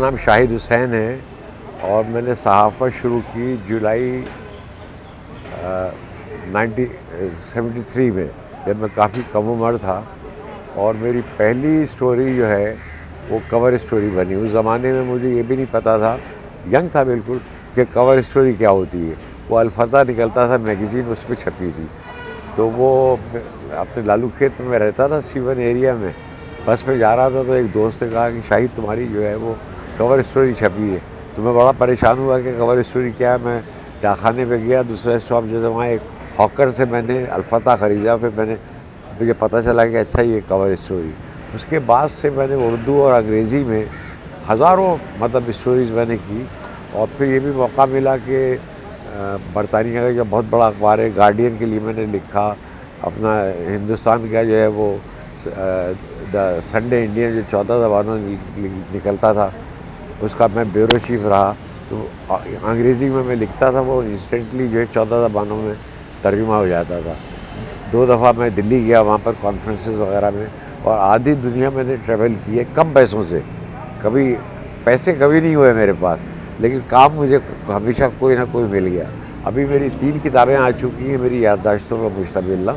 नाम शाहिद हुसैन है और मैंने सहाफ़त शुरू की जुलाई 1973 में, जब मैं काफ़ी कम उम्र था। और मेरी पहली स्टोरी जो है वो कवर स्टोरी बनी। उस ज़माने में मुझे ये भी नहीं पता था, यंग था बिल्कुल, कि कवर स्टोरी क्या होती है। वो अलफता निकलता था मैगज़ीन, उस पर छपी थी। तो वो अपने लालू खेत में मैं रहता था, सीवन एरिया में। बस में जा रहा था तो एक दोस्त ने कहा कि शाहिद तुम्हारी जो है वो कवर स्टोरी छपी है। तो मैं बड़ा परेशान हुआ कि कवर स्टोरी क्या है। मैं डाकखाने पे गया, दूसरा स्टॉप जैसे वहाँ एक हॉकर से मैंने अलफता ख़रीदा। फिर मुझे पता चला कि अच्छा ये कवर स्टोरी। उसके बाद से मैंने उर्दू और अंग्रेज़ी में हज़ारों मतलब स्टोरीज़ मैंने की। और फिर ये भी मौका मिला कि बरतानिया का जो बहुत बड़ा अखबार है गार्डियन के लिए मैंने लिखा। अपना हिंदुस्तान का जो है वो द संडे इंडियन जो 14 ज़बानों में निकलता था, उसका मैं ब्यूरो चीफ रहा। तो अंग्रेज़ी में मैं लिखता था, वो इंस्टेंटली जो है 14 ज़बानों में तर्जुमा हो जाता था। 2 दफ़ा मैं दिल्ली गया, वहाँ पर कॉन्फ्रेंसेस वगैरह में, और आधी दुनिया मैंने ट्रैवल की है कम पैसों से। कभी पैसे कभी नहीं हुए मेरे पास, लेकिन काम मुझे हमेशा कोई ना कोई मिल गया। अभी मेरी 3 किताबें आ चुकी हैं, मेरी याददाश्तों का मुश्तमिल,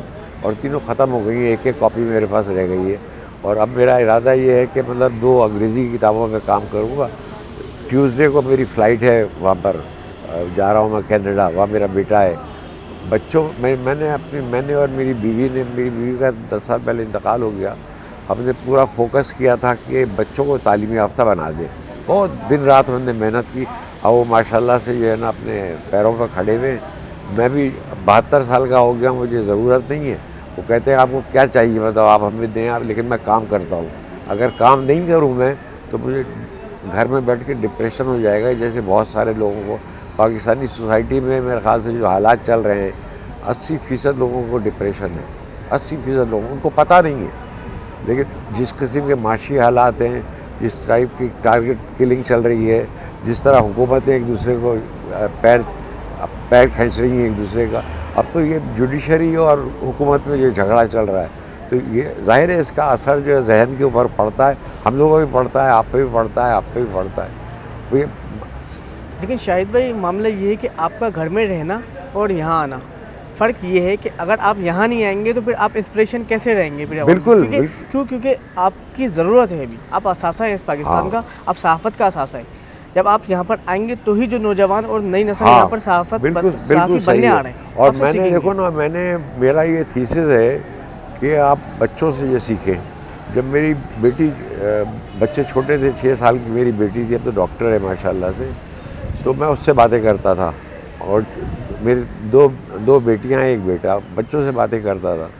और तीनों ख़त्म हो गई हैं। एक कॉपी मेरे पास रह गई है। और अब मेरा इरादा ये है कि मतलब 2 अंग्रेज़ी की किताबों में काम करूँगा। ट्यूसडे को मेरी फ़्लाइट है, वहाँ पर जा रहा हूँ मैं कनाडा, वहाँ मेरा बेटा है। बच्चों मैंने और मेरी बीवी का 10 साल पहले इंतकाल हो गया। हमने पूरा फोकस किया था कि बच्चों को तालीमी याफ्ता बना दें। बहुत दिन रात हमने मेहनत की, और वो माशाल्लाह से जो है ना अपने पैरों पर खड़े हुए। मैं भी 72 साल का हो गया, मुझे ज़रूरत नहीं है। वो कहते हैं आपको क्या चाहिए मतलब आप हमें दें आप, लेकिन मैं काम करता हूँ। अगर काम नहीं करूँ मैं तो मुझे घर में बैठ के डिप्रेशन हो जाएगा, जैसे बहुत सारे लोगों को पाकिस्तानी सोसाइटी में मेरे ख़्याल से जो हालात चल रहे हैं, 80% लोगों को डिप्रेशन है। 80% लोगों, उनको पता नहीं है। लेकिन जिस किस्म के माशी हालात हैं, जिस टाइप की टारगेट किलिंग चल रही है, जिस तरह हुकूमतें एक दूसरे को पैर खींच रही हैं एक दूसरे का, अब तो ये जुडिशरी और हुकूमत में जो झगड़ा चल रहा है, तो ये ज़ाहिर है इसका असर जो है जहन के ऊपर पड़ता है। हम लोगों को भी पड़ता है, आप पे भी पड़ता है, आप पे भी पड़ता है। तो ये लेकिन शाहिद भाई मामला ये है कि आपका घर में रहना और यहाँ आना, फ़र्क ये है कि अगर आप यहाँ नहीं आएंगे तो फिर आप इंस्पिरेशन कैसे रहेंगे फिर बिल्कुल क्योंकि आपकी ज़रूरत है अभी, आप असासा है इस पाकिस्तान का, आप सहाफ़त का असासा है। जब आप यहाँ पर आएंगे तो ही जो नौजवान और नई नस्ल यहाँ पर बिल्कुल सहाफ़ी सही बनने है। आ रहे हैं, और आपसे मैंने सीखेंगे। देखो ना, मेरा ये थीसिस है कि आप बच्चों से ये सीखें। जब मेरी बेटी बच्चे छोटे थे, 6 साल की मेरी बेटी थी, अब तो डॉक्टर है माशाल्लाह से, तो मैं उससे बातें करता था। और मेरी दो बेटियां हैं, एक बेटा, बच्चों से बातें करता था।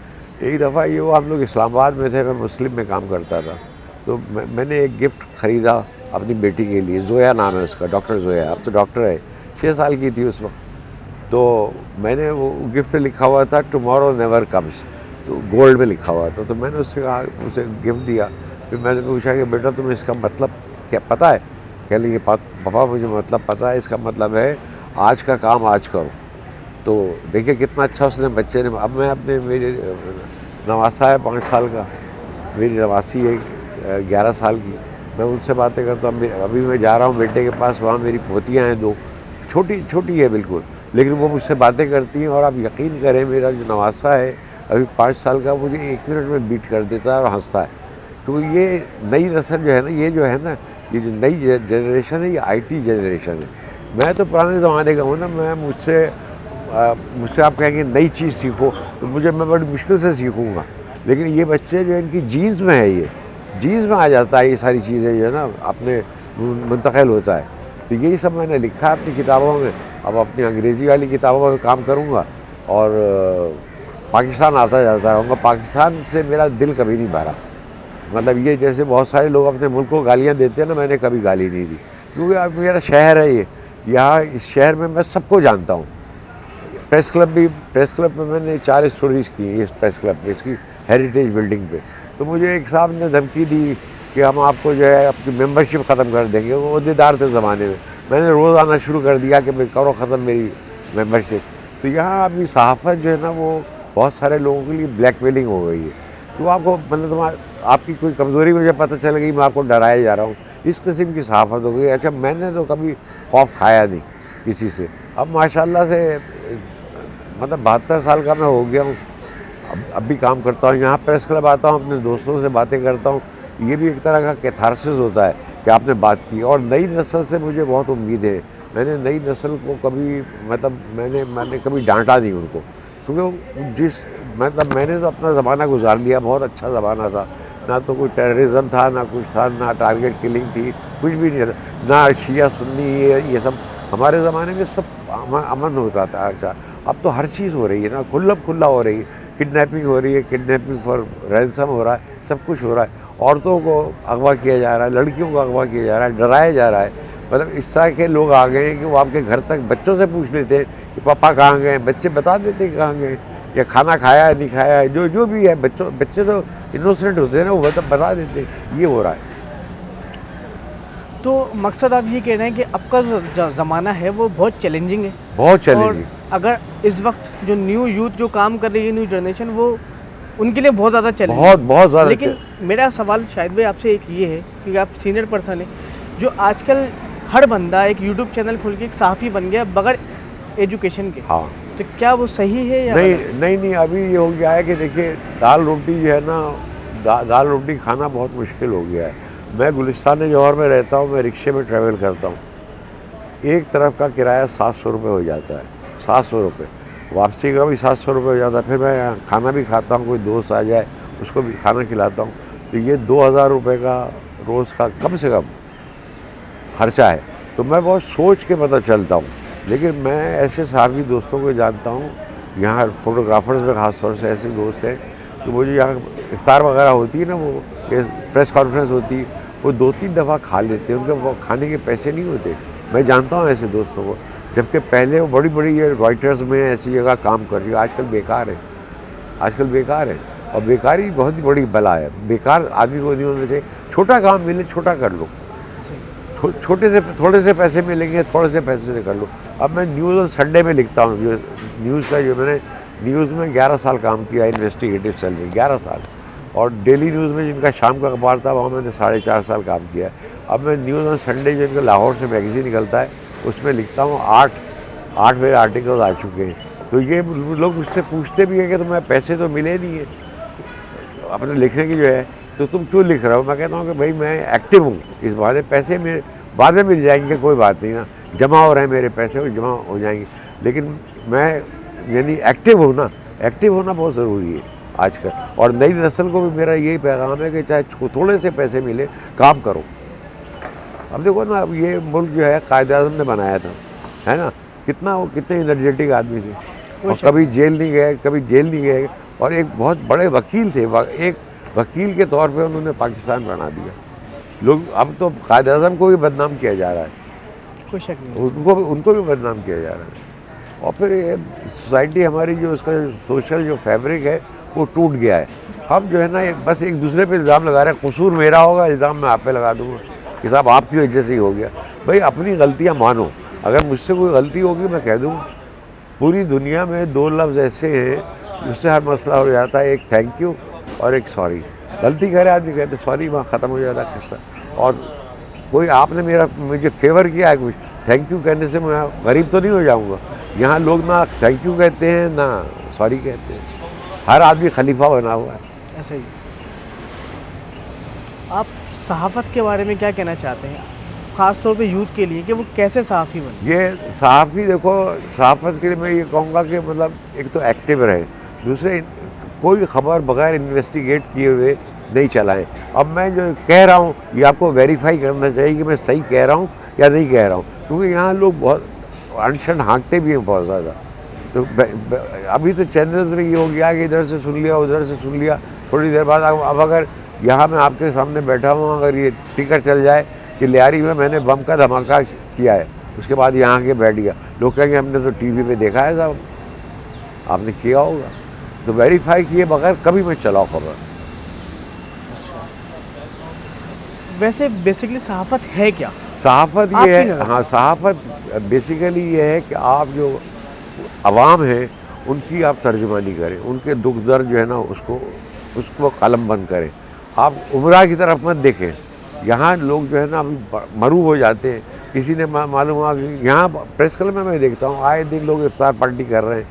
एक दफ़ा ये वो हम लोग इस्लामाबाद में थे, मैं मुस्लिम में काम करता था। तो मैंने एक गिफ्ट ख़रीदा अपनी बेटी के लिए, जोया नाम है उसका, डॉक्टर जोया, अब तो डॉक्टर है। 6 साल की थी उस वक्त। तो मैंने वो गिफ्ट पे लिखा हुआ था टुमारो नेवर कम्स, तो गोल्ड में लिखा हुआ था। तो मैंने उससे कहा, उसे गिफ्ट दिया। फिर मैंने पूछा कि बेटा तुम्हें इसका मतलब क्या पता है? कह लीजिए पापा मुझे मतलब पता है, इसका मतलब है आज का काम आज करो। तो देखिए कितना अच्छा उसने बच्चे ने। अब मैं अपने मेरे नवासा है 5 साल का, मेरी नवासी है 11 साल की, मैं उनसे बातें करता हूँ। अभी मैं जा रहा हूँ बेटे के पास, वहाँ मेरी पोतियाँ हैं 2, छोटी छोटी है बिल्कुल, लेकिन वो मुझसे बातें करती हैं। और आप यकीन करें, मेरा जो नवासा है अभी 5 साल का, मुझे 1 मिनट में बीट कर देता है और हंसता है। तो ये नई नस्ल जो है ना, ये जो है ना, ये जो नई जनरेशन है, ये आईटी जनरेशन है। मैं तो पुराने ज़माने का हूँ ना, मुझसे आप कहेंगे नई चीज़ सीखो तो मैं बड़ी मुश्किल से सीखूँगा। लेकिन ये बच्चे जो है, इनकी जीन्स में है, ये जीन्स में आ जाता है, ये सारी चीज़ें जो है ना अपने मुंतकिल होता है। तो यही सब मैंने लिखा है अपनी किताबों में। अब अपनी अंग्रेज़ी वाली किताबों में काम करूँगा और पाकिस्तान आता जाता रहूँगा। पाकिस्तान से मेरा दिल कभी नहीं भरा। मतलब ये जैसे बहुत सारे लोग अपने मुल्क को गालियाँ देते हैं ना, मैंने कभी गाली नहीं दी, क्योंकि अब मेरा शहर है ये। यहाँ इस शहर में मैं सबको जानता हूँ। प्रेस क्लब में मैंने 4 स्टोरीज़ की इस प्रेस क्लब पे, इसकी हेरिटेज बिल्डिंग पे। तो मुझे एक साहब ने धमकी दी कि हम आपको जो है अपनी मेंबरशिप ख़त्म कर देंगे। वो अहदेदार थे ज़माने में। मैंने रोज़ आना शुरू कर दिया कि भाई करो ख़त्म मेरी मेंबरशिप। तो यहाँ अभी सहाफ़त जो है ना, वो बहुत सारे लोगों के लिए ब्लैकमेलिंग हो गई है। तो आपको मतलब आपकी कोई कमज़ोरी मुझे पता चल गई, मैं आपको डराया जा रहा हूँ, इस किस्म की सहाफ़त हो गई। अच्छा, मैंने तो कभी खौफ खाया नहीं किसी से। अब माशाल्लाह से मतलब 72 साल का मैं हो गया हूँ, अब भी काम करता हूँ। यहाँ प्रेस क्लब आता हूँ, अपने दोस्तों से बातें करता हूँ। ये भी एक तरह का कैथारसिस होता है कि आपने बात की। और नई नस्ल से मुझे बहुत उम्मीद है। मैंने नई नस्ल को कभी मतलब मैंने कभी डांटा नहीं उनको, क्योंकि मतलब मैंने तो अपना ज़माना गुजार लिया, बहुत अच्छा ज़माना था। ना तो कोई टेररिज्म था, ना कुछ था, ना टारगेट किलिंग थी, कुछ भी नहीं था, ना शिया सुन्नी ये सब। हमारे ज़माने में सब अमन होता था। अच्छा, अब तो हर चीज़ हो रही है ना, खुला हो रही है। किडनैपिंग हो रही है, किडनैपिंग फॉर रैंसम हो रहा है, सब कुछ हो रहा है। औरतों को अगवा किया जा रहा है, लड़कियों को अगवा किया जा रहा है, डराया जा रहा है। मतलब इस तरह के लोग आ गए हैं कि वो आपके घर तक बच्चों से पूछ लेते हैं कि पापा कहाँ गए। बच्चे बता देते हैं कहाँ गए, या खाना खाया है नहीं खाया है, जो भी है। बच्चे तो इनोसेंट होते हैं ना, वो बता देते हैं। ये हो रहा है। तो मकसद आप ये कह रहे हैं कि अब का जो ज़माना है वो बहुत चैलेंजिंग है, बहुत और चैलेंजिंग। अगर इस वक्त जो न्यू यूथ जो काम कर रही है, न्यू जनरेशन, वो उनके लिए बहुत ज़्यादा चैलेंजिंग बहुत ज़्यादा। लेकिन मेरा सवाल शायद भाई आपसे एक ये है कि आप सीनियर पर्सन है, जो आजकल हर बंदा एक यूट्यूब चैनल खोल के एक सहाफ़ी बन गया बगैर एजुकेशन के। हाँ, तो क्या वो सही है या नहीं गलत? नहीं नहीं, अभी ये हो गया है कि देखिए, दाल रोटी जो है ना, दाल रोटी खाना बहुत मुश्किल हो गया है। मैं गुलिस्तान जौहर में रहता हूँ, मैं रिक्शे में ट्रैवल करता हूँ। एक तरफ का किराया 700 रुपये हो जाता है, 700 रुपये। वापसी का भी 700 रुपये हो जाता है। फिर मैं यहाँ खाना भी खाता हूँ, कोई दोस्त आ जाए उसको भी खाना खिलाता हूँ, तो ये 2000 रुपये का रोज़ का कम से कम खर्चा है। तो मैं बहुत सोच के मतलब चलता हूँ। लेकिन मैं ऐसे साथी दोस्तों को जानता हूँ, यहाँ फोटोग्राफर्स में ख़ास तौर से ऐसे दोस्त हैं कि वो जो यहाँ इफ्तार वगैरह होती है ना, वो प्रेस कॉन्फ्रेंस होती है, वो 2-3 दफ़ा खा लेते हैं, उनके वो खाने के पैसे नहीं होते। मैं जानता हूँ ऐसे दोस्तों को, जबकि पहले वो बड़ी बड़ी ये रॉयटर्स में ऐसी जगह काम कर रही है। आजकल बेकार है, आजकल बेकार है। और बेकारी बहुत ही बड़ी बला है। बेकार आदमी को नहीं होना चाहिए। छोटा काम मिले, छोटा कर लो। छोटे से थोड़े से पैसे मिलेंगे, थोड़े से पैसे से कर लो। अब मैं न्यूज़ ऑन संडे में लिखता हूँ, जो न्यूज़ का, जो मैंने न्यूज़ में 11 साल काम किया, इन्वेस्टिगेटिव सेल में 11 साल। और डेली न्यूज़ में जिनका शाम का अखबार था, वहाँ मैंने 4.5 साल काम किया। अब मैं न्यूज़ ऑन संडे, जो इनका लाहौर से मैगज़ीन निकलता है, उसमें लिखता हूँ। 8 मेरे आर्टिकल्स आ चुके हैं। तो ये लोग मुझसे पूछते भी हैं कि तुम्हें पैसे तो मिले नहीं है अपने लिखने की जो है, तो तुम क्यों लिख रहे हो? मैं कहता हूँ कि भाई मैं एक्टिव हूँ, इस बहाने पैसे मेरे बाद में मिल जाएंगे, कोई बात नहीं ना, जमा हो रहे हैं मेरे पैसे, वो जमा हो जाएंगे। लेकिन मैं यानी एक्टिव हूँ ना, एक्टिव होना बहुत ज़रूरी है आजकल। और नई नस्ल को भी मेरा यही पैगाम है कि चाहे थोड़े से पैसे मिले, काम करो। अब देखो ना, अब ये मुल्क जो है कायद-ए-आज़म ने बनाया था, है ना, कितने एनर्जेटिक आदमी थे, और कभी जेल नहीं गए। और एक बहुत बड़े वकील थे, एक वकील के तौर पे उन्होंने पाकिस्तान बना दिया। लोग अब तो कायद-ए-आज़म को भी बदनाम किया जा रहा है, कोई शक नहीं, उनको भी बदनाम किया जा रहा है। और फिर ये सोसाइटी हमारी, जो उसका सोशल जो फैब्रिक है, वो टूट गया है। हम जो है ना, बस एक दूसरे पे इल्ज़ाम लगा रहे हैं। कसूर मेरा होगा, इल्ज़ाम मैं आप पे लगा दूँगा कि साहब आपकी वजह से ही हो गया। भाई अपनी गलतियाँ मानो। अगर मुझसे कोई गलती होगी, मैं कह दूँगा। पूरी दुनिया में 2 लफ्ज़ ऐसे हैं जिससे हर मसला हो जाता है, एक थैंक यू और एक सॉरी। गलती करे आदमी, कहते सॉरी, वहाँ ख़त्म हो जाता है किस्सा। और कोई आपने मुझे फेवर किया है कुछ, थैंक यू कहने से मैं गरीब तो नहीं हो जाऊँगा। यहाँ लोग ना थैंक यू कहते हैं, ना सॉरी कहते हैं। हर आदमी खलीफा बना हुआ है। ऐसे ही। आप सहाफ़त के बारे में क्या कहना चाहते हैं, ख़ास तौर पे यूथ के लिए, कि वो कैसे सहाफ़ी बने? ये सहाफ़ी, देखो, सहाफ़त के लिए मैं ये कहूँगा कि मतलब एक तो एक्टिव रहे, दूसरे कोई ख़बर बगैर इन्वेस्टिगेट किए हुए नहीं चलाएं। अब मैं जो कह रहा हूँ, ये आपको वेरीफाई करना चाहिए कि मैं सही कह रहा हूँ या नहीं कह रहा हूँ, क्योंकि यहाँ लोग बहुत अनशन हाँकते भी हैं बहुत ज़्यादा। तो अभी तो चैनल्स में ये हो गया कि इधर से सुन लिया, उधर से सुन लिया, थोड़ी देर बाद अब अगर यहाँ मैं आपके सामने बैठा हूँ, अगर ये टिकट चल जाए कि लियारी में मैंने बम का धमाका किया है, उसके बाद यहाँ के बैठ गया, लोग कहेंगे हमने तो टीवी पे देखा है साहब, आपने किया होगा। तो वेरीफाई किए बगैर कभी मत चलाओ खबर। वैसे बेसिकली सहाफ़त है क्या? सहाफ़त ये आपकी है, नज़र हाँ, सहाफ़त बेसिकली ये है कि आप जो अवाम है उनकी आप तर्जुमानी करें, उनके दुख दर्द जो है ना, उसको कलम बंद करें। आप उमरा की तरफ मत देखें, यहाँ लोग जो है ना अभी मरू हो जाते हैं। किसी ने मालूम हुआ कि यहाँ प्रेस क्लब में मैं देखता हूँ आए दिन लोग इफ्तार पार्टी कर रहे हैं,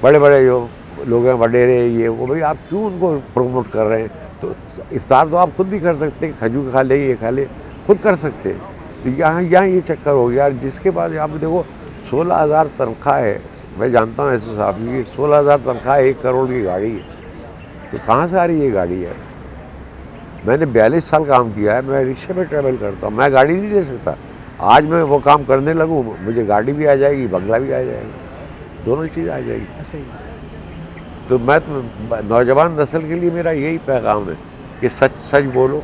बड़े बड़े जो लोग हैं वडेरे ये वो, भाई आप क्यों उनको प्रोमोट कर रहे हैं? तो इफ्तार तो आप खुद भी कर सकते हैं, खजूर खा ले ये खा ले, खुद कर सकते हैं। तो यहाँ यहाँ ये चक्कर हो गया। जिसके बाद यहाँ पे देखो 16,000 तनख्वाह है, मैं जानता हूँ ऐसे साहब की 16,000 तनख्वाह 1 करोड़ की गाड़ी है, तो कहाँ से आ रही है गाड़ी है? मैंने 42 साल काम किया है, मैं रिक्शे में ट्रैवल करता हूँ, मैं गाड़ी नहीं ले सकता। आज मैं वो काम करने लगूँ, मुझे गाड़ी भी आ जाएगी, बंगला भी आ जाएगा, दोनों चीज़ आ जाएगी। ऐसे ही तो मैं नौजवान नस्ल के लिए मेरा यही पैगाम है कि सच सच बोलो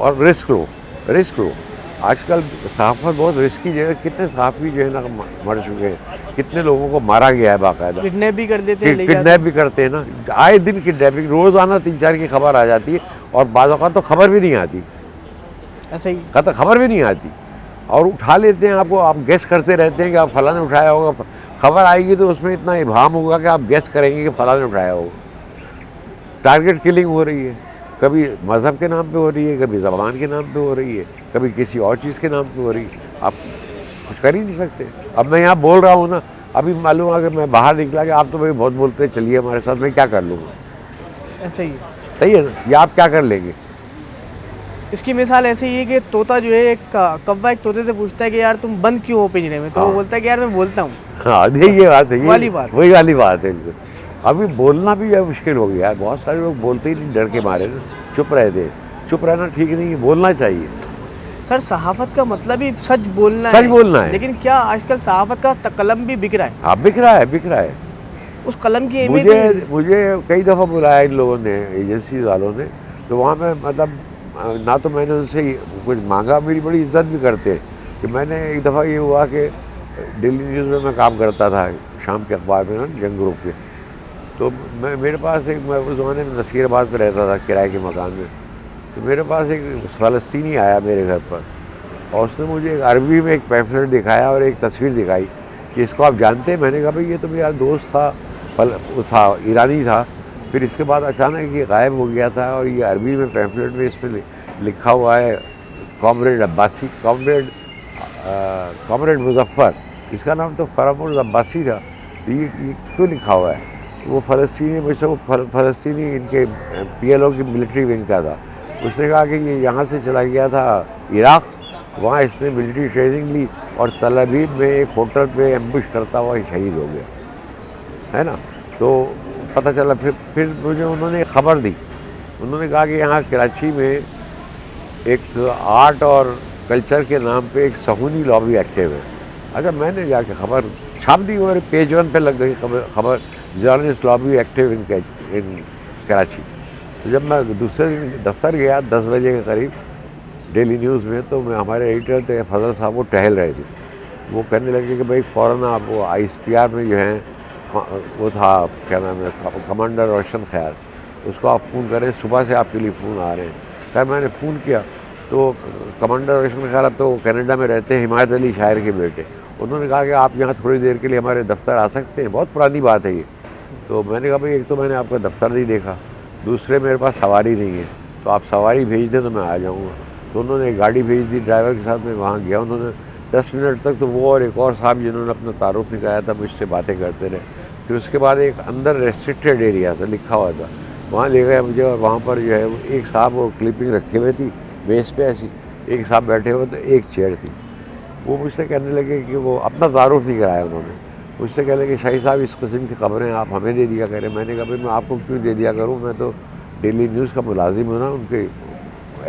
और रिस्क लो। आजकल सहाफ़त बहुत रिस्की जगह, कितने सहाफ़ी जो है ना मर चुके हैं, कितने लोगों को मारा गया है बाकायदा, किडनैप भी कर देते हैं, ले किडनैप भी करते हैं ना, आए दिन किडनैपिंग, रोज़ाना 3-4 की खबर आ जाती है और बाज़ औक़ात तो खबर भी नहीं आती, ऐसे ही खबर भी नहीं आती और उठा लेते हैं आपको। आप गेस करते रहते हैं कि आप फलां ने उठाया होगा, खबर आएगी तो उसमें इतना इबाहम होगा कि आप गेस करेंगे कि फलां ने उठाया होगा। टारगेट किलिंग हो रही है, कभी मज़हब के नाम पे हो रही है, कभी ज़बान के नाम पे हो रही है, कभी किसी और चीज़ के नाम पे हो रही है, आप कुछ कर ही नहीं सकते। अब मैं यहाँ बोल रहा हूँ ना, अभी मालूम है कि मैं बाहर निकला कि आप तो भाई बहुत बोलते, चलिए हमारे साथ, मैं क्या कर लूँगा? ऐसे ही सही है ना, ये आप क्या कर लेंगे? इसकी मिसाल ऐसे ही है कि तोता जो है एक कौवा एक तोते से पूछता है कि यार तुम बंद क्यों हो पिंजरे में, तो वो हाँ। बोलता है कि यार मैं बोलता हूँ। हाँ, ये बात है, वाली बात। वही वाली बात है। अभी बोलना भी मुश्किल हो गया है, बहुत सारे लोग बोलते ही नहीं, डर के मारे ना चुप रहते हैं। चुप रहना ठीक नहीं है, बोलना चाहिए। सर सहाफ़त का मतलब ही सच बोलना सच बोलना है। लेकिन क्या आजकल सहाफ़त का कलम भी बिक रहा है? हाँ, बिक रहा है। उस कलम की अहमियत मुझे कई दफ़ा बुलाया इन लोगों ने, एजेंसी वालों ने, तो वहाँ पे मतलब ना तो मैंने उनसे कुछ मांगा, मेरी बड़ी इज्जत भी करते हैं। कि मैंने एक दफ़ा ये हुआ कि दिल्ली न्यूज़ में मैं काम करता था, शाम के अखबार में ना, जंग ग्रुप के, तो मेरे पास मैं उस ज़माने में नसीराबाद पे रहता था किराए के मकान में, तो मेरे पास एक फ़लस्तीनी आया मेरे घर पर और उसने मुझे एक अरबी में एक पैम्फलेट दिखाया और एक तस्वीर दिखाई कि इसको आप जानते हैं? मैंने कहा भाई ये तो मेरा दोस्त था, वो था ईरानी था, फिर इसके बाद अचानक ये गायब हो गया था और ये अरबी में पैम्फलेट में इसमें लिखा हुआ है कॉमरेड अब्बासी, कॉमरेड मुजफ्फ़र, इसका नाम तो फरामुल अब्बासी था, तो ये क्यों लिखा हुआ है? वो फ़लस्तीनी, मुझसे वो फ़लस्तीनी इनके PLO की मिलिट्री विंग का था। उसने कहा कि ये यहाँ से चला गया था इराक़, वहाँ इसने मिलिट्री ट्रेनिंग ली और तल अवीव में एक होटल पे एम्बुश करता हुआ शहीद हो गया, है ना। तो पता चला, फिर मुझे उन्होंने खबर दी, उन्होंने कहा कि यहाँ कराची में एक आर्ट और कल्चर के नाम पे एक सहूनी लॉबी एक्टिव है। अच्छा, मैंने जाके खबर छाप दी और पेज 1 पे लग गई खबर journalist lobby active in Karachi. तो जब मैं दूसरे दिन दफ्तर गया 10 बजे के करीब डेली न्यूज़ में, तो मैं हमारे एडिटर थे फजल साहब, वो टहल रहे थे, वो कहने लगे कि भाई फ़ौरन आप वो ISPR में जो हैं, वो था क्या नाम है, कमांडर रोशन खैर, उसको आप फ़ोन करें, सुबह से आपके लिए फ़ोन आ रहे हैं। खैर मैंने फ़ोन किया तो कमांडर रोशन खैर अब तो कनाडा में रहते हैं, हिमायत अली शायर के बेटे, उन्होंने कहा कि आप यहाँ थोड़ी देर के लिए हमारे दफ्तर आ सकते हैं, बहुत पुरानी बात है ये। तो मैंने कहा भाई एक तो मैंने आपका दफ्तर नहीं देखा, दूसरे मेरे पास सवारी नहीं है, तो आप सवारी भेज दें तो मैं आ जाऊँगा। तो उन्होंने एक गाड़ी भेज दी, ड्राइवर के साथ मैं वहाँ गया, उन्होंने 10 मिनट तक तो वो और एक और साहब जिन्होंने अपना तारुफ निकाला था मुझसे बातें करते रहे। फिर उसके बाद एक अंदर रेस्ट्रिक्टेड एरिया था, लिखा हुआ था, वहाँ ले गए मुझे और वहाँ पर जो है एक साहब वो क्लिपिंग रखे हुए थी मेज़ पे ऐसी, एक साहब बैठे हुए तो एक चेयर थी। वो मुझसे कहने लगे कि वो अपना तारुफ नहीं कराया उन्होंने, मुझसे कहने लगे शाही साहब इस किस्म की खबरें आप हमें दे दिया करें। मैंने कहा भाई मैं आपको क्यों दे दिया करूँ, मैं तो डेली न्यूज़ का मुलाजिम हूँ ना, उनके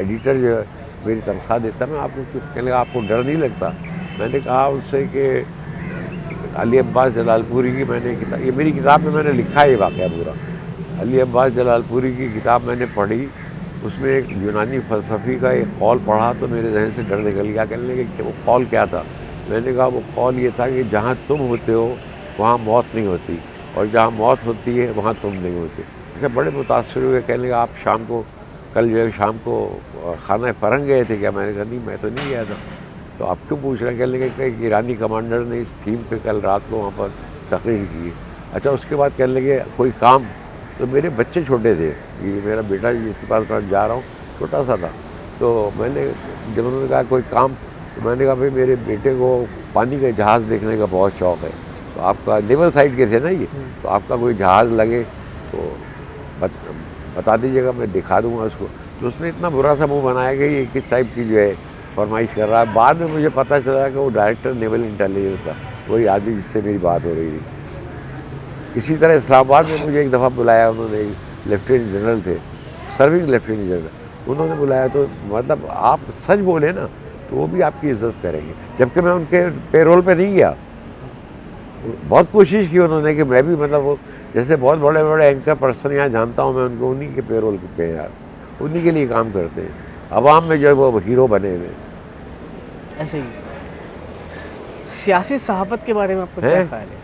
एडिटर जो है मेरी तनख्वाह देता, मैं आपको क्यों? कहने लगा आपको डर नहीं लगता? मैंने कहा उससे कि अली अब्बास जलालपुरी की मैंने किताब, ये मेरी किताब में मैंने लिखा है ये वाक़या पूरा, अली अब्बास जलालपुरी की किताब मैंने पढ़ी, उसमें एक यूनानी फ़लसफ़ी का एक कौल पढ़ा तो मेरे जहन से डर निकल गया। कहने लगे कि वो कौल क्या था? मैंने कहा वो कौल ये था कि जहाँ तुम होते हो वहाँ मौत नहीं होती और जहाँ मौत होती है वहाँ तुम नहीं होते। अच्छा, बड़े मुतासर हुए, कहने लगे आप शाम को कल जो है शाम को खाना फ़रंग गए थे क्या? मैंने कहा नहीं, मैं तो नहीं गया था। तो आप क्यों पूछ रहे हैं? कहने लगे कि ईरानी कमांडर ने इस थीम पे कल रात को वहाँ पर तकरीर की। अच्छा, उसके बाद कहने लगे कोई काम? तो मेरे बच्चे छोटे थे, ये मेरा बेटा जिसके पास मैं जा रहा हूँ छोटा सा था, तो मैंने जब उन्होंने कहा कोई काम, तो मैंने कहा भाई मेरे बेटे को पानी का जहाज़ देखने का बहुत शौक़ है, तो आपका नेवल साइड के थे ना ये, तो आपका कोई जहाज़ लगे तो बता दीजिएगा, मैं दिखा दूंगा उसको। तो उसने इतना बुरा सा मुंह बनाया कि ये किस टाइप की जो है फरमाइश कर रहा है। बाद में मुझे पता चला कि वो डायरेक्टर नेवल इंटेलिजेंस था, वही आदमी जिससे मेरी बात हो रही थी। इसी तरह इस्लामाबाद में मुझे एक दफ़ा बुलाया उन्होंने, लेफ्टिनेंट जनरल थे, सर्विंग लेफ्टिनेंट जनरल, उन्होंने बुलाया। तो मतलब आप सच बोले ना तो वो भी आपकी इज़्ज़त करेंगे, जबकि मैं उनके पेरोल पे नहीं गया। बहुत कोशिश की उन्होंने कि मैं भी मतलब वो जैसे बहुत बड़े बड़े एंकर पर्सन यहाँ जानता हूँ मैं उनको, उन्हीं के पेरोल पे यार, उन्हीं के लिए काम करते हैं। अवाम में जो है वो हीरो बने हुए। ऐसे ही सियासी सहाफ़त के बारे में आपका क्या ख्याल है?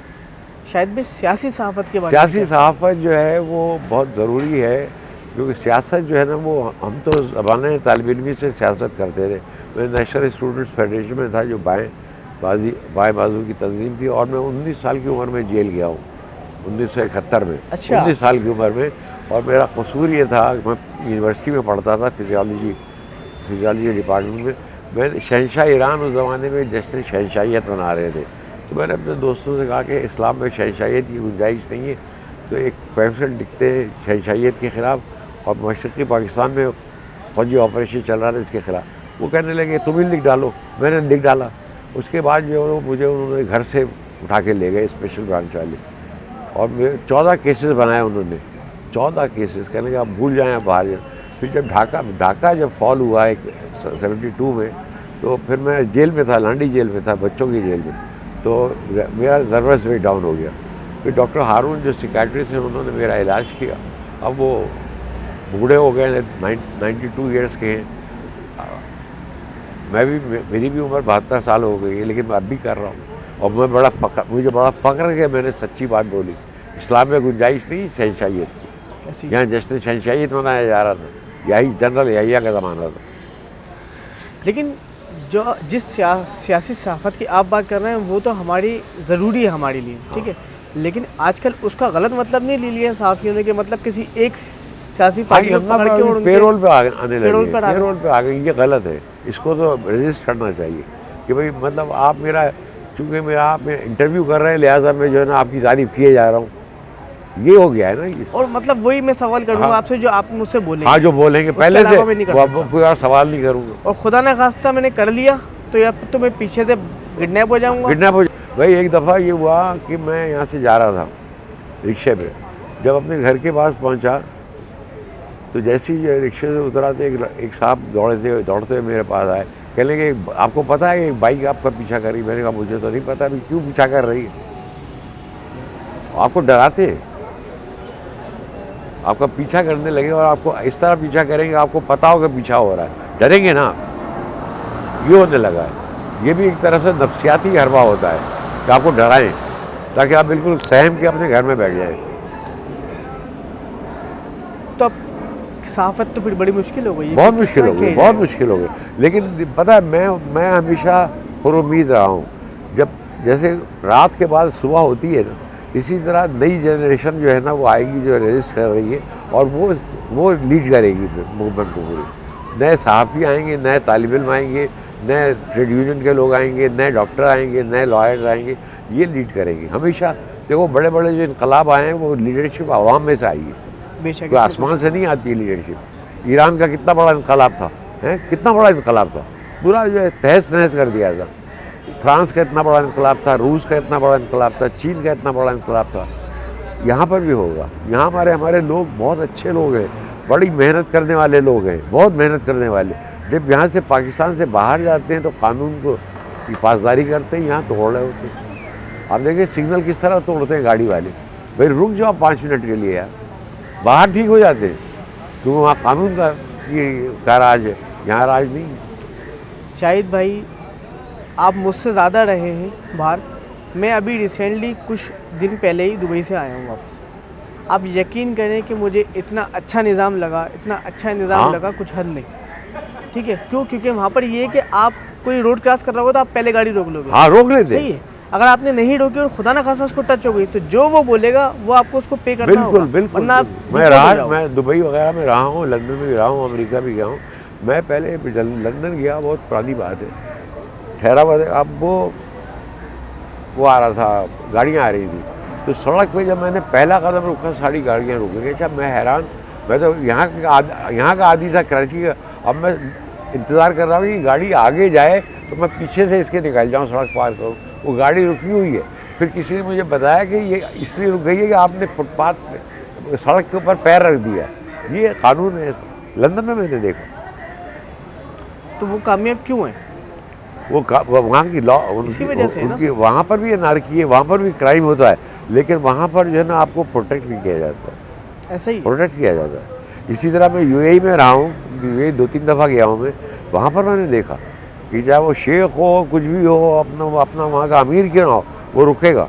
शायद भी सियासी सहाफ़त के बारे में, सियासी सहाफ़त जो है वो बहुत ज़रूरी है, क्योंकि सियासत जो है ना वो, हम तो ज़माने तालिब इल्मी से सियासत करते थे। मैं नेशनल स्टूडेंट्स फेडरेशन में था जो बाएँ बाजू की तंजीम थी, और मैं 19 साल की उम्र में जेल गया हूँ 1971 में। अच्छा। 19 साल की उम्र में। और मेरा कसूर ये था, मैं यूनिवर्सिटी में पढ़ता था फिजियोलॉजी डिपार्टमेंट में। मैं शहंशाह ईरान उस ज़माने में जश्न शहंशाहियत मना रहे थे, तो मैंने अपने दोस्तों से कहा कि इस्लाम में शहंशाहियत की गुंजाइश नहीं है, तो एक पैम्फलेट लिखते हैं शहंशाहियत के ख़िलाफ़, और मशरक़ी पाकिस्तान में फौजी ऑपरेशन चल रहा था इसके ख़िलाफ़। वो कहने लगे तुम ही लिख डालो, मैंने लिख डाला। उसके बाद जो है मुझे उन्होंने घर से उठा के ले गए स्पेशल ब्रांच वाले, और मेरे 14 केसेस बनाए उन्होंने, 14 केसेस। कहने लगे आप भूल जाएँ आप बाहर जाए। फिर जब ढाका जब फॉल हुआ है 72 में, तो फिर मैं जेल में था, लांडी जेल में था, बच्चों की जेल में। तो मेरा नर्वस वेट डाउन हो गया। फिर डॉक्टर हारून जो सिकाट्रिस्ट हैं उन्होंने मेरा इलाज किया। अब वो बूढ़े हो गए, 92 ईयर्स के हैं। मेरी भी उम्र 72 साल हो गई है, लेकिन मैं अब भी कर रहा हूँ। और मुझे बड़ा फ़ख्र है कि मैंने सच्ची बात बोली। इस्लाम में गुंजाइश थी शहंशाहियत की, यहाँ जश्न शहंशाहियत मनाया जा रहा था, यही जनरल याहिया का ज़माना था। लेकिन जो जिस सियासी सहाफ़त की आप बात कर रहे हैं वो तो हमारी ज़रूरी है हमारे लिए, ठीक है, लेकिन आजकल उसका गलत मतलब नहीं ले लिया सहाफ़ियों ने कि मतलब किसी एक सियासी पार्टी को पकड़ के और पेरोल पे आने लगे, पेरोल पे आ गए। ये गलत है, इसको तो रजिस्ट करना चाहिए कि भाई मतलब आप मेरा, चूँकि आप इंटरव्यू कर रहे हैं, लिहाजा मैं जो है ना आपकी तारीफ़ किए जा रहा हूँ, ये हो गया है ना। और मतलब वही मैं सवाल करूँगा आपसे जो आप मुझसे बोलेंगे। हाँ, जो बोलेंगे पहले से कोई और सवाल नहीं करूँगा। और खुदा न खास्ता मैंने कर लिया तो या तो मैं पीछे से किडनैप हो जाऊँगा। भाई एक दफ़ा ये हुआ कि मैं यहाँ से जा रहा था रिक्शे पे, जब अपने घर के पास पहुँचा तो जैसे ही रिक्शे से उतरा तो एक साहब दौड़ते हुए मेरे पास आए। कहने लगे आपको पता है एक बाइक आपका पीछा कर रही है? मैंने कहा मुझे तो नहीं पता, अभी क्यों पीछा कर रही है? आपको डराते हैं, आपका पीछा करने लगे और आपको इस तरह पीछा करेंगे आपको पता होगा पीछा हो रहा है, डरेंगे ना। ये होने लगा है। ये भी एक तरफ से नफ्सियाती हरबा होता है कि आपको डराएं ताकि आप बिल्कुल सहम के अपने घर में बैठ जाएं। तो अब सहाफ़त तो फिर बड़ी मुश्किल हो गई, बहुत मुश्किल हो गई, बहुत मुश्किल हो गई। लेकिन पता है मैं हमेशा पुरुम्मीद रहा हूँ। जब जैसे रात के बाद सुबह होती है ना, इसी तरह नई जनरेशन जो है ना वो आएगी, जो रजिस्ट कर रही है, और वो लीड करेगी मूवमेंट को पूरी। नए सहाफ़ी आएंगे, नए तालिब इल्म आएंगे, नए ट्रेड यूनियन के लोग आएंगे, नए डॉक्टर आएंगे, नए लॉयर्स आएंगे, ये लीड करेंगे। हमेशा देखो बड़े बड़े जो इनकलाब आए हैं वो लीडरशिप आवाम में से आई है, कोई आसमान से नहीं आती है लीडरशिप। ईरान का कितना बड़ा इनकलाब था, कितना बड़ा इनकलाब था, पूरा जो है तहस नहस कर दिया था। फ्रांस का इतना बड़ा इनकलाब था, रूस का इतना बड़ा इनकलाब था, चीन का इतना बड़ा इनकलाब था। यहाँ पर भी होगा। यहाँ हमारे लोग बहुत अच्छे लोग हैं, बड़ी मेहनत करने वाले लोग हैं, बहुत मेहनत करने वाले। जब यहाँ से पाकिस्तान से बाहर जाते हैं तो कानून को की पासदारी करते हैं, यहाँ तोड़ रहे होते हैं। आप देखिए सिग्नल किस तरह तोड़ते हैं गाड़ी वाले, भाई रुक जाओ 5 मिनट के लिए यार, बाहर ठीक हो जाते हैं, क्योंकि वहाँ कानून का राज है, यहाँ राज नहीं है। शाहिद भाई आप मुझसे ज़्यादा रहे हैं बाहर, मैं अभी रिसेंटली कुछ दिन पहले ही दुबई से आया हूँ वापस। आप यकीन करें कि मुझे इतना अच्छा निज़ाम लगा, इतना अच्छा निज़ाम लगा कुछ हद नहीं, ठीक है। क्यों? क्योंकि वहाँ पर ये है कि आप कोई रोड क्रॉस कर रहा होगा तो आप पहले गाड़ी रोक लोगे। हाँ, रोक लेते। सही है। अगर आपने नहीं रोकी और खुदा ना खासा उसको टच हो गई तो जो वो बोलेगा वो आपको उसको पे करना होगा। बिल्कुल। मैं दुबई वगैरह में रहा हूँ, लंदन में भी रहा हूँ, अमेरिका भी गया हूँ, मैं पहले लंदन गया, बहुत पुरानी बात है, ठहरा हुआ था। अब वो आ रहा था, गाड़ियाँ आ रही थी, तो सड़क पे जब मैंने पहला कदम रुका सारी गाड़ियाँ रुक गई। अच्छा, मैं हैरान, मैं तो यहाँ का आदि था कराची का। अब मैं इंतज़ार कर रहा हूँ कि गाड़ी आगे जाए तो मैं पीछे से इसके निकल जाऊँ, सड़क पार करूँ। वो गाड़ी रुकी हुई है। फिर किसी ने मुझे बताया कि ये इसलिए रुक गई है कि आपने फुटपाथ पे सड़क के ऊपर पैर रख दिया है। ये कानून है, लंदन में मैंने देखा। तो वो कामयाब क्यों है? वो वहाँ की लॉ इसी वजह से है ना? उनकी वहाँ पर भी अनारकी है, वहाँ पर भी क्राइम होता है, लेकिन वहाँ पर जो है ना आपको प्रोटेक्ट भी किया जाता है, ऐसा ही प्रोटेक्ट किया जाता है। इसी तरह मैं यूएई में रहा हूँ, यूएई 2-3 दफ़ा गया हूँ मैं। वहाँ पर मैंने देखा कि चाहे वो शेख हो, कुछ भी हो, अपना वहाँ का अमीर क्यों ना हो, वो रुकेगा।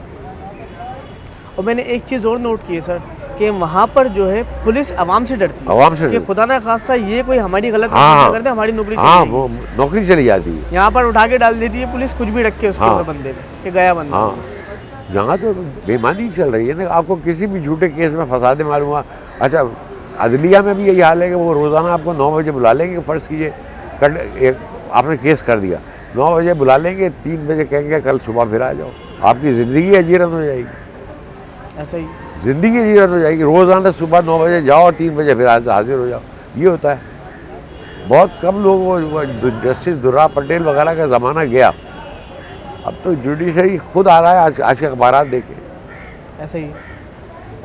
और मैंने एक चीज़ और नोट की है सर, कि वहाँ पर जो है पुलिस आवाम से डरती है, आवाम से कि खुदा ना खास्ता ये कोई हमारी गलत हाँ, कर दे, हमारी नौकरी चली हाँ, जाएगी। वो नौकरी चली जाती है। यहाँ पर उठा के डाल देती है पुलिस, कुछ भी रख के उसके हाँ। ऊपर बंदे पे कि गया बंदा। हाँ, यहाँ तो बेईमानी चल रही है ना। आपको किसी भी झूठे केस में फंसा दे मालूम हुआ। अच्छा, अदलिया में भी यही हाल है कि वो रोज़ाना आपको 9 बजे बुला लेंगे। फ़र्ज़ कीजिए आपने केस कर दिया, 9 बजे बुला लेंगे, 3 बजे कहेंगे कल सुबह फिर आ जाओ। आपकी ज़िंदगी अजीरन हो जाएगी, ऐसा ही ज़िंदगी अजीरन हो जाएगी। रोज़ाना सुबह 9 बजे जाओ और 3 बजे फिर हाजिर हो जाओ, ये होता है। बहुत कम लोग वो जस्टिस दुर्रा पटेल वगैरह का ज़माना गया। अब तो जुडिशरी खुद आ रहा है, आज के अखबार देखे, ऐसा ही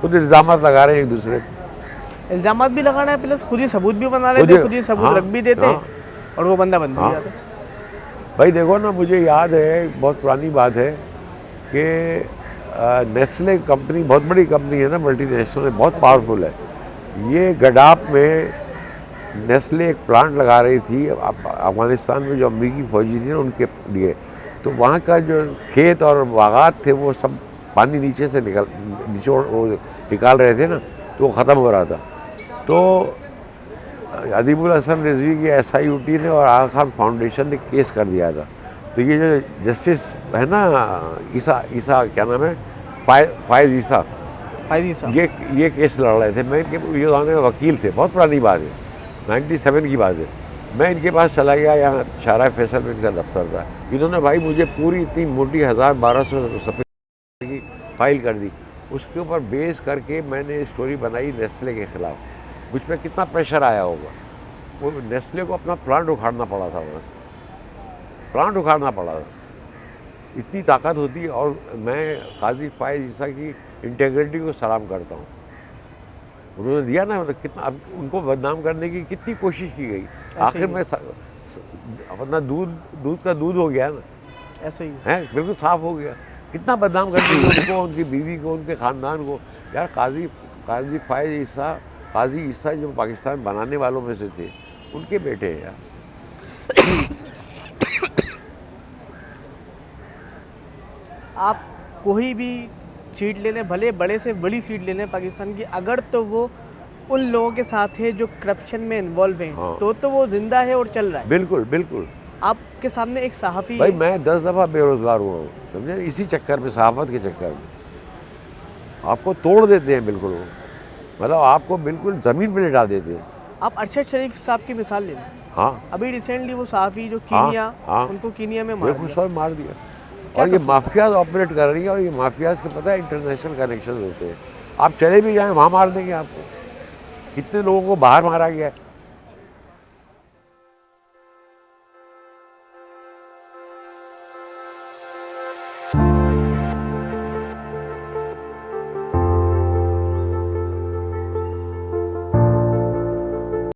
खुद इल्ज़ाम लगा रहे हैं एक दूसरे पे। इल्ज़ाम भी लगाना है, प्लस खुद ही सबूत भी बना रहे थे, खुद ही सबूत रख भी देते, और वो बंदा बंद भी जाता। भाई देखो ना, मुझे याद है, बहुत पुरानी बात है कि नेस्ले कंपनी बहुत बड़ी कंपनी है ना, मल्टीनेशनल है, बहुत पावरफुल है। ये गडाप में नेस्ले एक प्लांट लगा रही थी अफगानिस्तान में, जो अमरीकी फ़ौजी थी ना उनके लिए। तो वहाँ का जो खेत और बागात थे वो सब पानी नीचे से निकाल रहे थे ना, तो वो ख़त्म हो रहा था। तो अदीबुल हसन रिजवी की SIUT ने और आगा खान फाउंडेशन ने केस कर दिया था। तो ये जो जस्टिस है ना, ईसा क्या नाम है, फायज़ ईसा, ये केस लड़ रहे थे। मैं इनके ये गाने में वकील थे, बहुत पुरानी बात है, 97 की बात है। मैं इनके पास चला गया, यहाँ शाहरा फैसल में इनका दफ्तर था। इन्होंने भाई मुझे पूरी इतनी मोटी 1000-1200 सफ़े की फाइल कर दी। उसके ऊपर बेस करके मैंने स्टोरी बनाई नेस्ले के ख़िलाफ़। मुझ पर कितना प्रेशर आया होगा। वो नेस्ले को अपना प्लांट उखाड़ना पड़ा था, वहाँ से प्लांट उखाड़ना पड़ा था। इतनी ताकत होती है। और मैं काजी फायज़ ईसा की इंटेग्रिटी को सलाम करता हूँ। उन्होंने दिया ना, कितना अब उनको बदनाम करने की कितनी कोशिश की गई, आखिर में अपना दूध का दूध हो गया ना, ऐसे ही है, बिल्कुल साफ हो गया। कितना बदनाम करते थे उनको, उनकी बीवी को, उनके ख़ानदान को। यार काजी फायज़ ईसा, काजी ईसा जो पाकिस्तान बनाने वालों में से थे, उनके बेटे हैं यार। आप कोई भी सीट ले लें, भले बड़े से बड़ी सीट ले लें पाकिस्तान की, अगर तो वो उन लोगों के साथ है जो करप्शन में इन्वॉल्व हैं, हाँ। तो वो जिंदा है और चल रहा है। बिल्कुल बिल्कुल। आपके सामने एक सहाफ़ी भाई मैं 10 दफ़ा बेरोज़गार हुआ हूँ, समझे, इसी चक्कर में, सहाफ़त के चक्कर में। आपको तोड़ देते हैं बिल्कुल, वो मतलब आपको बिल्कुल ज़मीन पर लिटा देते हैं। आप अरशद शरीफ साहब की मिसाल ले लें। हाँ, अभी रिसेंटली वो सहाफ़ी जो कीनिया, उनको कीनिया में मार दिया। और ये माफियाज ऑपरेट कर रही है, और ये माफियाज के पता है इंटरनेशनल कनेक्शन होते हैं। आप चले भी जाएं, वहाँ मार देंगे आपको। कितने लोगों को बाहर मारा गया है।